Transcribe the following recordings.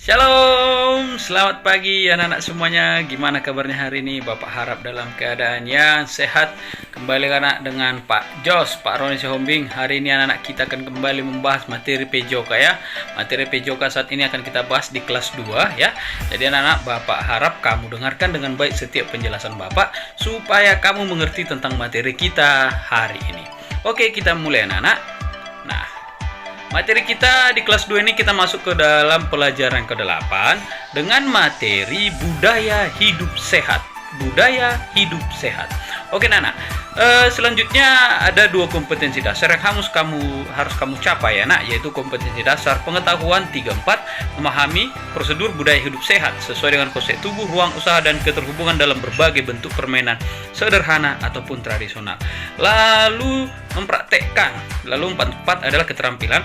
Shalom, selamat pagi anak-anak semuanya. Gimana kabarnya hari ini? Bapak harap dalam keadaan yang sehat. Kembali anak dengan Pak Jos, Pak Roni Sihombing. Hari ini anak-anak kita akan kembali membahas materi PJOK ya. Materi PJOK saat ini akan kita bahas di kelas 2 ya. Jadi anak-anak, Bapak harap kamu dengarkan dengan baik setiap penjelasan Bapak supaya kamu mengerti tentang materi kita hari ini. Oke, kita mulai anak-anak. Nah, materi kita di kelas 2 ini kita masuk ke dalam pelajaran ke-8 dengan materi budaya hidup sehat. Budaya hidup sehat. Oke, Nana. Selanjutnya ada dua kompetensi dasar yang harus kamu capai ya, Nak, yaitu kompetensi dasar pengetahuan 3-4, memahami prosedur budaya hidup sehat sesuai dengan konsep tubuh, ruang usaha dan keterhubungan dalam berbagai bentuk permainan sederhana ataupun tradisional. Lalu mempraktekkan. Lalu 4 adalah keterampilan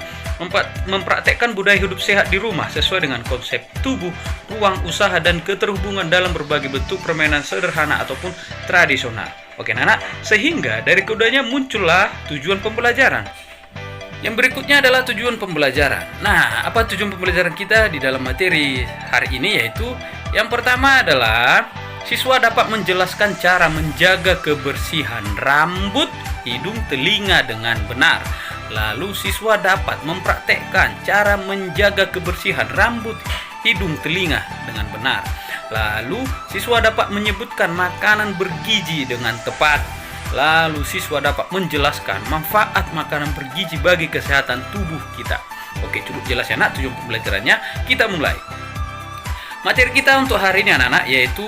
mempraktekkan budaya hidup sehat di rumah sesuai dengan konsep tubuh, ruang usaha dan keterhubungan dalam berbagai bentuk permainan sederhana ataupun tradisional. Oke, Nana, sehingga dari keduanya muncullah tujuan pembelajaran. Yang berikutnya adalah tujuan pembelajaran. Nah, apa tujuan pembelajaran kita di dalam materi hari ini? Yaitu yang pertama adalah siswa dapat menjelaskan cara menjaga kebersihan rambut, hidung, telinga dengan benar. Lalu siswa dapat mempraktekkan cara menjaga kebersihan rambut, hidung, telinga dengan benar. Lalu siswa dapat menyebutkan makanan bergizi dengan tepat. Lalu siswa dapat menjelaskan manfaat makanan bergizi bagi kesehatan tubuh kita. Oke, cukup jelas ya, Nak, tujuan pembelajarannya. Kita mulai. Materi kita untuk hari ini anak-anak yaitu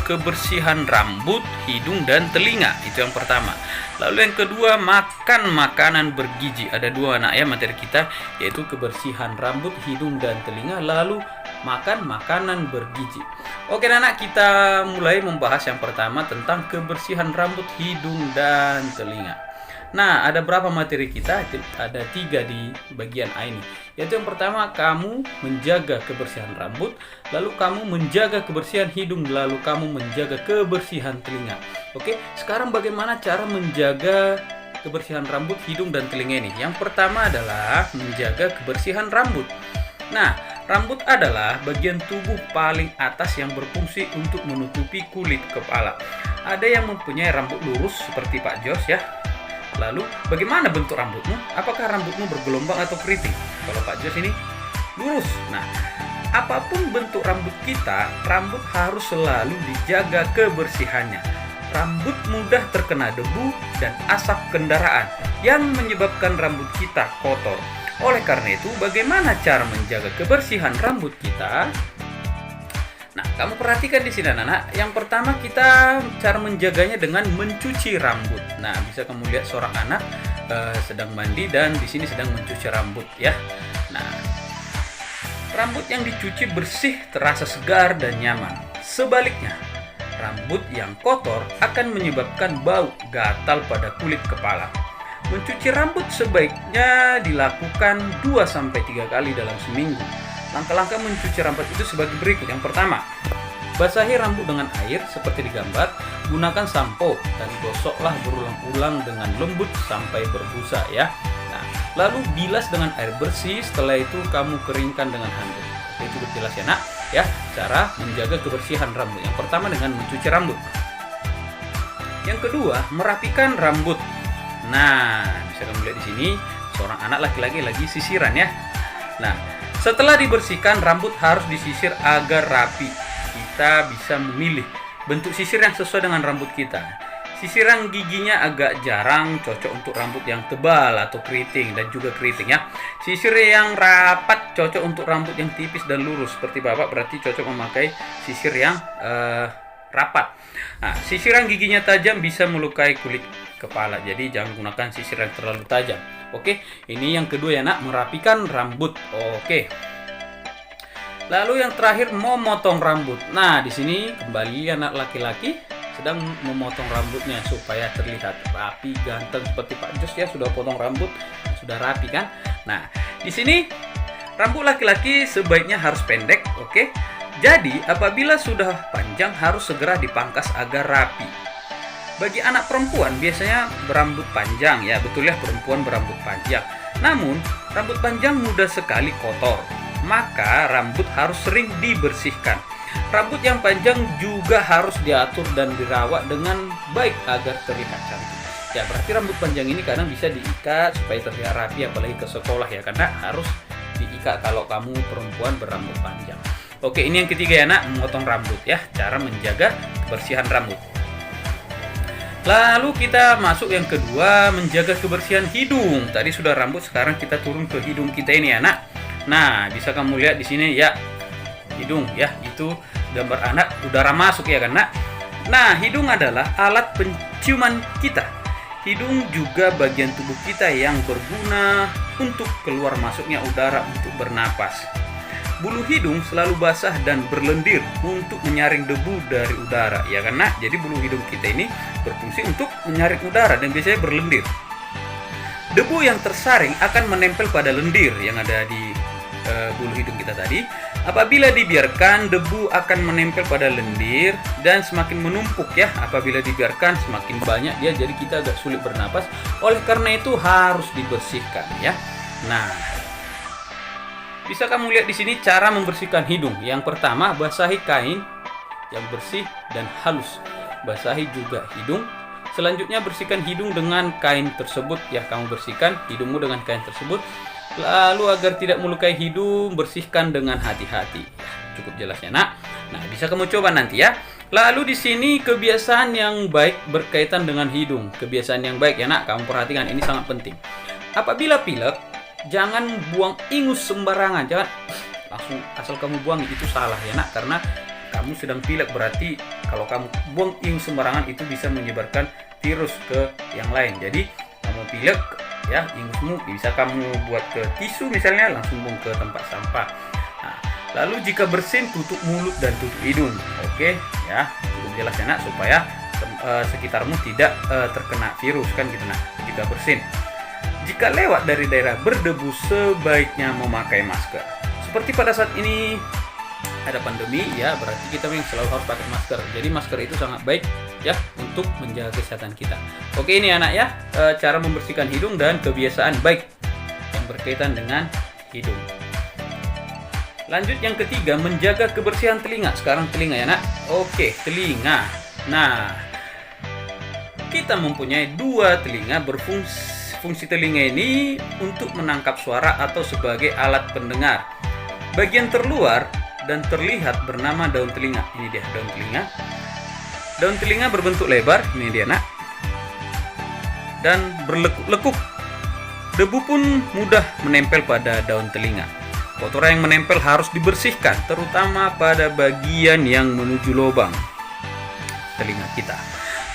kebersihan rambut, hidung, dan telinga. Itu yang pertama. Lalu yang kedua, makan makanan bergizi. Ada dua anak ya materi kita, yaitu kebersihan rambut, hidung, dan telinga. Lalu makan makanan bergizi. Oke anak, kita mulai membahas yang pertama tentang kebersihan rambut, hidung, dan telinga. Nah, ada berapa materi kita? Ada 3 di bagian A ini. Yaitu yang pertama, kamu menjaga kebersihan rambut, lalu kamu menjaga kebersihan hidung, lalu kamu menjaga kebersihan telinga. Oke, sekarang bagaimana cara menjaga kebersihan rambut, hidung, dan telinga ini? Yang pertama adalah menjaga kebersihan rambut. Nah, rambut adalah bagian tubuh paling atas yang berfungsi untuk menutupi kulit kepala. Ada yang mempunyai rambut lurus seperti Pak Jos ya. Lalu, bagaimana bentuk rambutmu? Apakah rambutmu bergelombang atau keriting? Kalau Pak Jos ini lurus. Nah, apapun bentuk rambut kita, rambut harus selalu dijaga kebersihannya. Rambut mudah terkena debu dan asap kendaraan yang menyebabkan rambut kita kotor. Oleh karena itu, bagaimana cara menjaga kebersihan rambut kita? Nah, kamu perhatikan di sini anak-anak. Yang pertama kita cara menjaganya dengan mencuci rambut. Nah, bisa kamu lihat seorang anak sedang mandi dan di sini sedang mencuci rambut ya. Nah, rambut yang dicuci bersih terasa segar dan nyaman. Sebaliknya, rambut yang kotor akan menyebabkan bau gatal pada kulit kepala. Mencuci rambut sebaiknya dilakukan 2-3 kali dalam seminggu. Langkah-langkah mencuci rambut itu sebagai berikut. Yang pertama, basahi rambut dengan air seperti digambar. Gunakan sampo dan gosoklah berulang-ulang dengan lembut sampai berbusa ya. Nah, lalu bilas dengan air bersih. Setelah itu kamu keringkan dengan handuk. Itu cukup jelas ya, Nak. Ya, cara menjaga kebersihan rambut. Yang pertama dengan mencuci rambut. Yang kedua, merapikan rambut. Nah, bisa kamu lihat di sini seorang anak laki-laki lagi sisiran ya. Nah, setelah dibersihkan, rambut harus disisir agar rapi. Kita bisa memilih bentuk sisir yang sesuai dengan rambut kita. Sisiran giginya agak jarang, cocok untuk rambut yang tebal atau keriting dan juga keriting ya. Sisir yang rapat cocok untuk rambut yang tipis dan lurus. Seperti Bapak berarti cocok memakai sisir yang rapat. Nah, sisiran giginya tajam bisa melukai kulit kepala. Jadi jangan gunakan sisir yang terlalu tajam. Oke, ini yang kedua ya, Nak, merapikan rambut. Oke. Lalu yang terakhir memotong rambut. Nah, di sini kembali anak laki-laki sedang memotong rambutnya supaya terlihat rapi, ganteng seperti Pak Jos ya, sudah potong rambut, sudah rapi kan? Nah, di sini rambut laki-laki sebaiknya harus pendek, oke? Jadi, apabila sudah panjang harus segera dipangkas agar rapi. Bagi anak perempuan biasanya berambut panjang ya, betul ya, perempuan berambut panjang. Namun, rambut panjang mudah sekali kotor. maka rambut harus sering dibersihkan. Rambut yang panjang juga harus diatur dan dirawat dengan baik agar terlihat cantik. Ya, berarti rambut panjang ini kadang bisa diikat supaya terlihat rapi, apalagi ke sekolah ya, karena harus diikat kalau kamu perempuan berambut panjang. Oke, ini yang ketiga ya nak, memotong rambut ya, cara menjaga kebersihan rambut. Lalu kita masuk yang kedua, menjaga kebersihan hidung. Tadi sudah rambut, sekarang kita turun ke hidung kita ini ya nak. Nah, bisa kamu lihat di sini ya, hidung ya, itu gambar anak udara masuk ya kan nak. Nah, hidung adalah alat penciuman kita. Hidung juga bagian tubuh kita yang berguna untuk keluar masuknya udara untuk bernapas. Bulu hidung selalu basah dan berlendir untuk menyaring debu dari udara, ya kan nak? Jadi bulu hidung kita ini berfungsi untuk menyaring udara dan biasanya berlendir. Debu yang tersaring akan menempel pada lendir yang ada di bulu hidung kita tadi. Apabila dibiarkan, debu akan menempel pada lendir dan semakin menumpuk ya. Apabila dibiarkan, semakin banyak dia, jadi kita agak sulit bernapas. Oleh karena itu harus dibersihkan ya. Nah, bisa kamu lihat di sini cara membersihkan hidung. Yang pertama, basahi kain yang bersih dan halus. Basahi juga hidung. Selanjutnya bersihkan hidung dengan kain tersebut ya. Kamu bersihkan hidungmu dengan kain tersebut. Lalu agar tidak melukai hidung, bersihkan dengan hati-hati. Cukup jelasnya nak. Nah, bisa kamu coba nanti ya. Lalu di sini kebiasaan yang baik berkaitan dengan hidung. Kebiasaan yang baik ya nak, kamu perhatikan, ini sangat penting. Apabila pilek, jangan buang ingus sembarangan. Jangan langsung asal kamu buang, itu salah ya nak, karena kamu sedang pilek. Berarti kalau kamu buang ingus sembarangan itu bisa menyebarkan virus ke yang lain. Jadi kamu pilek ya, ingusmu bisa kamu buat ke tisu misalnya, langsung buang ke tempat sampah. Nah, lalu jika bersin, tutup mulut dan tutup hidung. Oke ya, cukup jelas ya nak, supaya sekitarmu tidak terkena virus kan gitu nak, jika bersin. Jika lewat dari daerah berdebu, sebaiknya memakai masker. Seperti pada saat ini ada pandemi ya, berarti kita memang selalu harus pakai masker. Jadi masker itu sangat baik ya untuk menjaga kesehatan kita. Oke, ini anak ya, cara membersihkan hidung dan kebiasaan baik yang berkaitan dengan hidung. Lanjut yang ketiga, menjaga kebersihan telinga. Sekarang telinga ya nak. Oke, telinga. Nah, kita mempunyai dua telinga. Fungsi telinga ini untuk menangkap suara atau sebagai alat pendengar. Bagian terluar dan terlihat bernama daun telinga. Ini dia daun telinga. Daun telinga berbentuk lebar, ini dia nak, dan berlekuk-lekuk. Debu pun mudah menempel pada daun telinga. Kotoran yang menempel harus dibersihkan, terutama pada bagian yang menuju lubang telinga kita.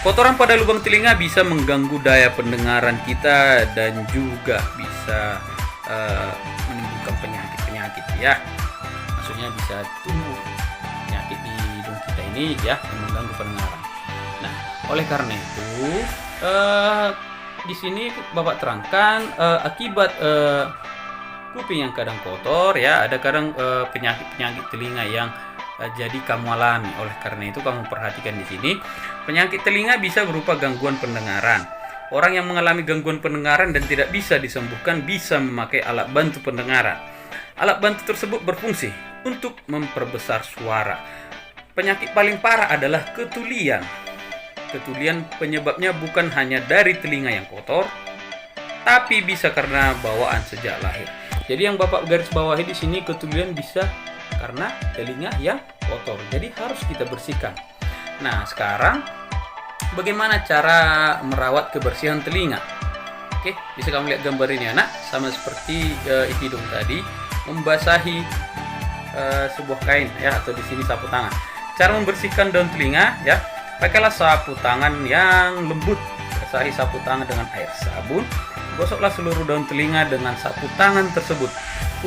Kotoran pada lubang telinga bisa mengganggu daya pendengaran kita dan juga bisa menimbulkan penyakit-penyakit ya. Maksudnya bisa tumbuh penyakit di hidung kita ini ya, yang mengganggu pendengaran. Nah, oleh karena itu di sini Bapak terangkan akibat kuping yang kadang kotor ya, ada kadang penyakit-penyakit telinga yang jadi kamu alami. Oleh karena itu kamu perhatikan di sini, penyakit telinga bisa berupa gangguan pendengaran. Orang yang mengalami gangguan pendengaran dan tidak bisa disembuhkan bisa memakai alat bantu pendengaran. Alat bantu tersebut berfungsi untuk memperbesar suara. Penyakit paling parah adalah ketulian. Ketulian penyebabnya bukan hanya dari telinga yang kotor, tapi bisa karena bawaan sejak lahir. Jadi yang Bapak garis bawahi di sini, ketulian bisa karena telinga yang kotor. Jadi harus kita bersihkan. Nah, sekarang bagaimana cara merawat kebersihan telinga? Oke, bisa kamu lihat gambar ini anak, sama seperti hidung tadi, membasahi sebuah kain ya, atau di sini sapu tangan. Cara membersihkan daun telinga ya, pakailah sapu tangan yang lembut. Basahi sapu tangan dengan air sabun. Gosoklah seluruh daun telinga dengan sapu tangan tersebut.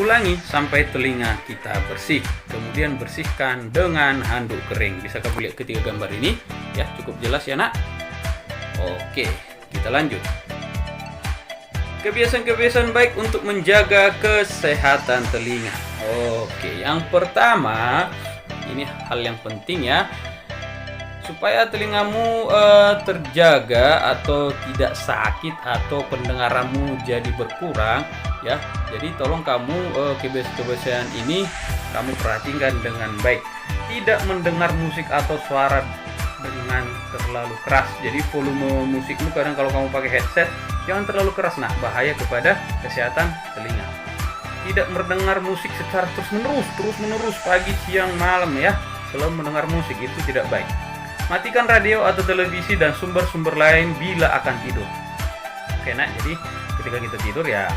Ulangi sampai telinga kita bersih. Kemudian bersihkan dengan handuk kering. Bisa kamu lihat ketiga gambar ini ya, cukup jelas ya nak. Oke, kita lanjut. Kebiasaan-kebiasaan baik untuk menjaga kesehatan telinga. Oke, yang pertama, ini hal yang penting ya. supaya telingamu terjaga atau tidak sakit atau pendengaranmu jadi berkurang ya. Jadi tolong kamu kebiasaan ini kamu perhatikan dengan baik. Tidak mendengar musik atau suara dengan terlalu keras. Jadi volume musikmu kadang kalau kamu pakai headset jangan terlalu keras, nah bahaya kepada kesehatan telinga. Tidak mendengar musik secara terus menerus pagi, siang, malam ya. Selalu mendengar musik itu tidak baik. Matikan radio atau televisi dan sumber-sumber lain bila akan tidur. Oke nak, jadi ketika kita tidur ya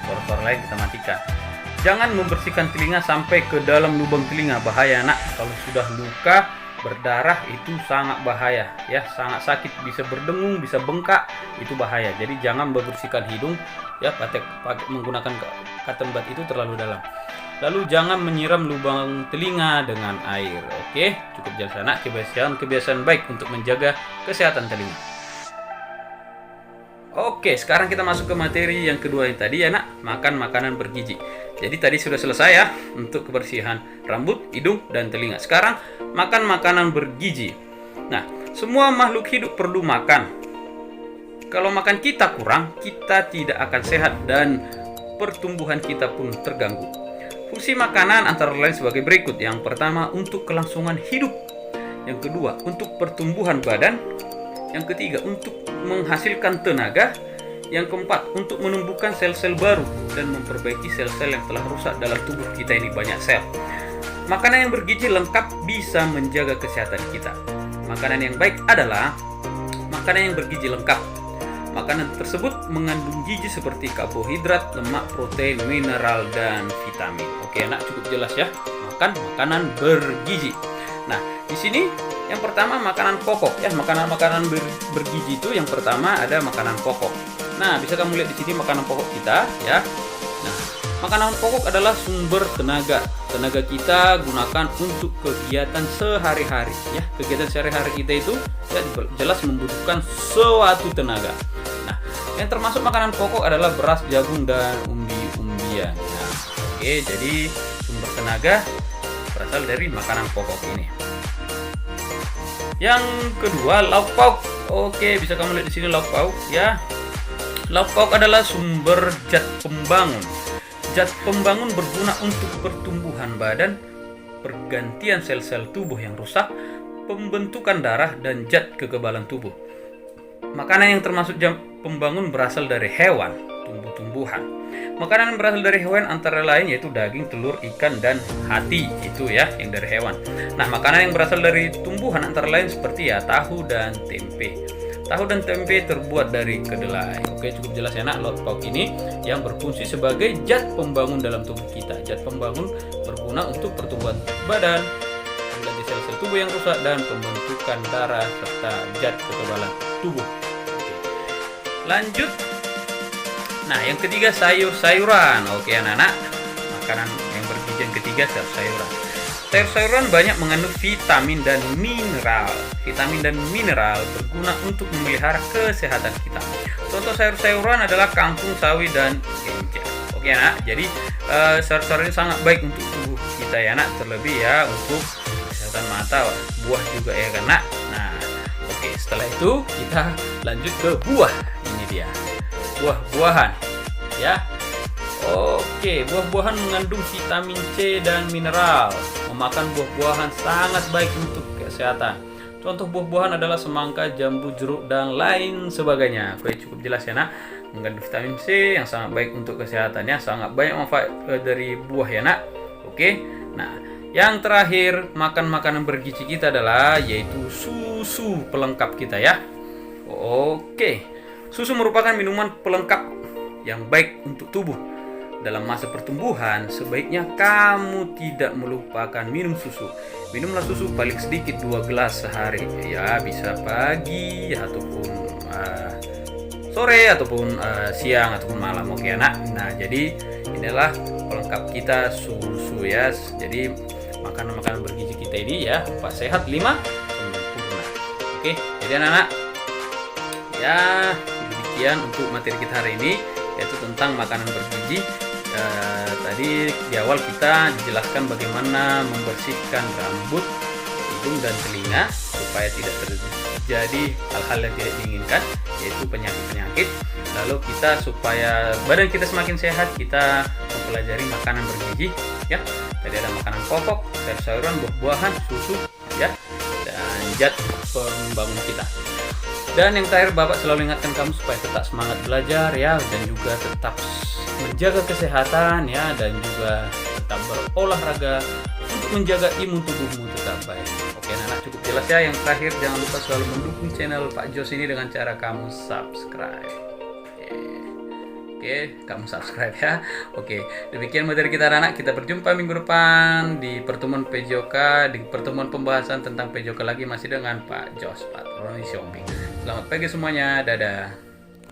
suara-suara lain kita matikan. Jangan membersihkan telinga sampai ke dalam lubang telinga, bahaya nak. Kalau sudah luka berdarah itu sangat bahaya ya, sangat sakit, bisa berdengung, bisa bengkak, itu bahaya. Jadi jangan membersihkan hidung ya, pakai menggunakan cotton bud itu terlalu dalam. Lalu jangan menyiram lubang telinga dengan air. Oke, cukup jelas anak, kebiasaan baik untuk menjaga kesehatan telinga. Oke, sekarang kita masuk ke materi yang kedua yang tadi ya nak, makan makanan bergizi. Jadi tadi sudah selesai ya untuk kebersihan rambut, hidung, dan telinga. Sekarang makan makanan bergizi. Nah, semua makhluk hidup perlu makan. Kalau makan kita kurang, kita tidak akan sehat dan pertumbuhan kita pun terganggu. Fungsi makanan antara lain sebagai berikut. Yang pertama, untuk kelangsungan hidup. Yang kedua, untuk pertumbuhan badan. Yang ketiga, untuk menghasilkan tenaga. Yang keempat, untuk menumbuhkan sel-sel baru dan memperbaiki sel-sel yang telah rusak dalam tubuh kita ini, banyak sel. Makanan yang bergizi lengkap bisa menjaga kesehatan kita. Makanan yang baik adalah makanan yang bergizi lengkap. Makanan tersebut mengandung gizi seperti karbohidrat, lemak, protein, mineral, dan vitamin. Oke, anak, cukup jelas ya. Makan makanan bergizi. Nah, di sini yang pertama makanan pokok ya. Makanan-makanan bergizi itu yang pertama ada makanan pokok. Nah, bisa kamu lihat di sini makanan pokok kita ya. Nah, makanan pokok adalah sumber tenaga. Tenaga kita gunakan untuk kegiatan sehari-hari ya. Kegiatan sehari-hari kita itu ya jelas membutuhkan suatu tenaga. Nah, yang termasuk makanan pokok adalah beras, jagung, dan umbi-umbian. Nah, oke, jadi sumber tenaga berasal dari makanan pokok ini. Yang kedua, lauk pauk. Oke, bisa kamu lihat di sini lauk pauk ya. Lauk pauk adalah sumber zat pembangun. Zat pembangun berguna untuk pertumbuhan badan, pergantian sel-sel tubuh yang rusak, pembentukan darah, dan zat kekebalan tubuh. Makanan yang termasuk zat pembangun berasal dari hewan, tumbuh-tumbuhan. Makanan yang berasal dari hewan antara lain yaitu daging, telur, ikan, dan hati. Itu ya yang dari hewan. Nah, makanan yang berasal dari tumbuhan antara lain seperti ya tahu dan tempe. Tahu dan tempe terbuat dari kedelai. Oke, cukup jelas ya nak, lauk pauk ini yang berfungsi sebagai zat pembangun dalam tubuh kita. Zat pembangun berguna untuk pertumbuhan badan, mengganti sel-sel tubuh yang rusak, dan pembentukan darah serta zat kekebalan tubuh. Oke. Lanjut. Nah, yang ketiga sayur-sayuran. Oke anak-anak, makanan yang bergizi yang ketiga sayur-sayuran. Sayur-sayuran banyak mengandung vitamin dan mineral. Vitamin dan mineral berguna untuk memelihara kesehatan kita. Contoh sayur-sayuran adalah kangkung, sawi, dan genjer. Oke anak, jadi sayur-sayuran ini sangat baik untuk tubuh kita ya anak. Terlebih ya untuk kesehatan mata, buah juga ya kan nak. Nah, oke, setelah itu kita lanjut ke buah. Ini dia. Buah-buahan ya. Oke, buah-buahan mengandung vitamin C dan mineral. Memakan buah-buahan sangat baik untuk kesehatan. Contoh buah-buahan adalah semangka, jambu, jeruk, dan lain sebagainya. Oke, cukup jelas ya nak. Mengandung vitamin C yang sangat baik untuk kesehatannya. Sangat banyak manfaat dari buah ya nak. Oke. Nah, yang terakhir makan makanan bergizi kita adalah yaitu susu pelengkap kita ya. Oke. Susu merupakan minuman pelengkap yang baik untuk tubuh. Dalam masa pertumbuhan, sebaiknya kamu tidak melupakan minum susu. Minumlah susu paling sedikit 2 gelas sehari. Ya, bisa pagi ataupun sore ataupun siang ataupun malam. Oke anak. Nah, jadi inilah pelengkap kita susu ya. Jadi makanan-makanan bergizi kita ini ya, 4 sehat 5 sempurna. Oke, jadi anak-anak ya, demikian untuk materi kita hari ini, yaitu tentang makanan bergizi. Tadi di awal kita dijelaskan bagaimana membersihkan rambut, hidung dan telinga supaya tidak terjadi hal-hal yang tidak diinginkan, yaitu penyakit-penyakit. Lalu kita supaya badan kita semakin sehat, kita mempelajari makanan bergizi ya. Tadi ada makanan pokok, sayur-sayuran, buah-buahan, susu ya, dan zat pembangun kita. Dan yang terakhir, Bapak selalu ingatkan kamu supaya tetap semangat belajar ya, dan juga tetap menjaga kesehatan ya, dan juga tetap berolahraga untuk menjaga imun tubuhmu tetap baik. Oke, anak cukup jelas ya. Yang terakhir, jangan lupa selalu mendukung channel Pak Jos ini dengan cara kamu subscribe. Oke, kamu subscribe ya. Oke, demikian materi kita anak. Kita berjumpa minggu depan di pertemuan PJOK, di pertemuan pembahasan tentang PJOK lagi masih dengan Pak Jos, Pak Roni Siombing. Selamat pagi semuanya, dadah.